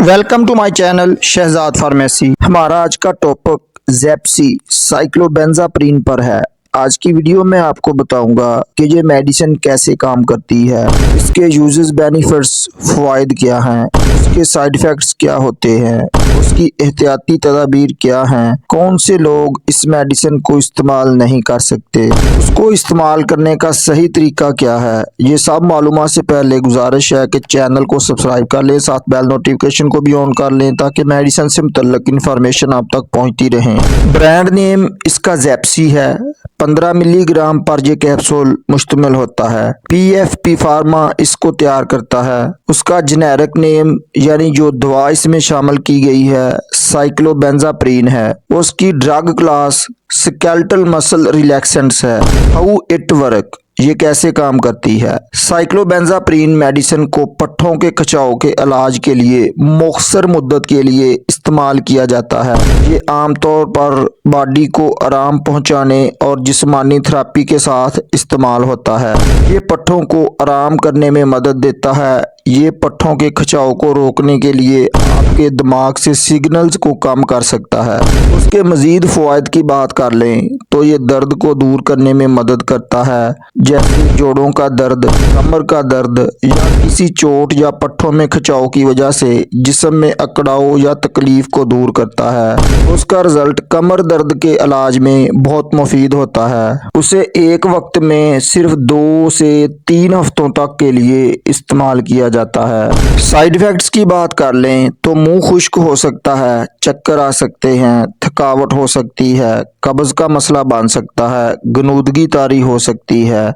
Welcome to my channel Shahzad pharmacy. हमारा आज का टॉपिक ज़ेप्सी साइक्लोबेंजाप्रीन पर है। आज की वीडियो में आपको बताऊंगा कि ये मेडिसिन कैसे काम करती है, इसके यूजेस, बेनिफिट्स, फ़वाइद क्या हैं, इसके साइड इफ़ेक्ट्स क्या होते हैं, उसकी एहतियाती तदाबीर क्या हैं, कौन से लोग इस मेडिसिन को इस्तेमाल नहीं कर सकते, उसको इस्तेमाल करने का सही तरीका क्या है। ये सब मालूमात से पहले गुजारिश है कि चैनल को सब्सक्राइब कर लें, साथ बेल नोटिफिकेशन को भी ऑन कर लें ताकि मेडिसिन से मुतल्लिक इन्फॉर्मेशन आप तक पहुंचती रहे। ब्रांड नेम इसका ज़ेप्सी है। 15 मिलीग्राम पर ये कैप्सूल मुश्तमिल होता है। PFP फार्मा इसको तैयार करता है। उसका जेनेरिक नेम यानी जो दवा इसमें शामिल की गई है साइक्लोबेंजाप्रीन है। उसकी drug class skeletal muscle relaxants है। हाउ इट वर्क, ये कैसे काम करती है। साइक्लोबेंजाप्रीन मेडिसिन को पट्ठों के खिंचाव के इलाज के लिए मुख्तसर मुद्दत के लिए इस्तेमाल किया जाता है। ये आमतौर पर बॉडी को आराम पहुंचाने और जिस्मानी थेरेपी के साथ इस्तेमाल होता है। ये पट्ठों को आराम करने में मदद देता है। ये पट्ठों के खिंचाव को रोकने के लिए आपके दिमाग से सिग्नल्स को कम कर सकता है। उसके मजीद फ़वाइद की बात कर लें तो ये दर्द को दूर करने में मदद करता है, जैसे जोड़ों का दर्द, कमर का दर्द या किसी चोट या पट्ठों में खिंचाव की वजह से जिस्म में अकड़ाव या तकलीफ को दूर करता है। उसका रिजल्ट कमर दर्द के इलाज में बहुत मुफीद होता है। उसे एक वक्त में सिर्फ 2 से 3 हफ्तों तक के लिए इस्तेमाल किया जाता है। साइड इफेक्ट्स की बात कर लें तो मुंह खुश्क हो सकता है, चक्कर आ सकते हैं, थकावट हो सकती है, कब्ज का मसला बन सकता है, गनूदगी तारी हो सकती है,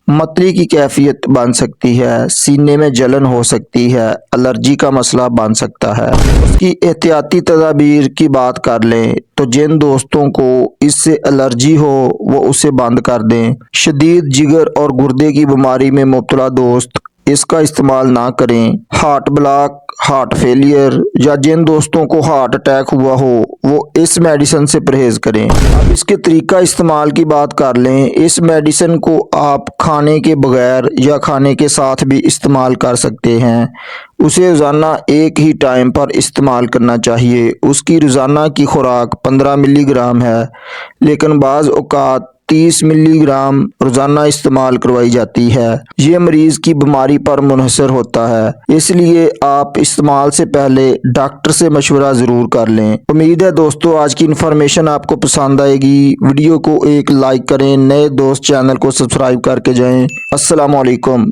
मतली की कैफियत बन सकती है, सीने में जलन हो सकती है, एलर्जी का मसला बन सकता है। उसकी एहतियाती तदाबीर की बात कर लें तो जिन दोस्तों को इससे एलर्जी हो वो उसे बंद कर दें। शदीद जिगर और गुर्दे की बीमारी में मुब्तला दोस्त इसका इस्तेमाल ना करें। हार्ट ब्लॉक, हार्ट फेलियर या जिन दोस्तों को हार्ट अटैक हुआ हो वो इस मेडिसिन से परहेज करें। अब इसके तरीका इस्तेमाल की बात कर लें। इस मेडिसिन को आप खाने के बगैर या खाने के साथ भी इस्तेमाल कर सकते हैं। उसे रोज़ाना एक ही टाइम पर इस्तेमाल करना चाहिए। उसकी रोज़ाना की खुराक 15 मिलीग्राम है, लेकिन बाज़ औक़ात 30 मिलीग्राम रोजाना इस्तेमाल करवाई जाती है। ये मरीज की बीमारी पर मुनहसर होता है, इसलिए आप इस्तेमाल से पहले डॉक्टर से मशवरा ज़रूर कर लें। उम्मीद है दोस्तों आज की इन्फॉर्मेशन आपको पसंद आएगी। वीडियो को एक लाइक करें, नए दोस्त चैनल को सब्सक्राइब करके जाएं। अस्सलाम वालेकुम।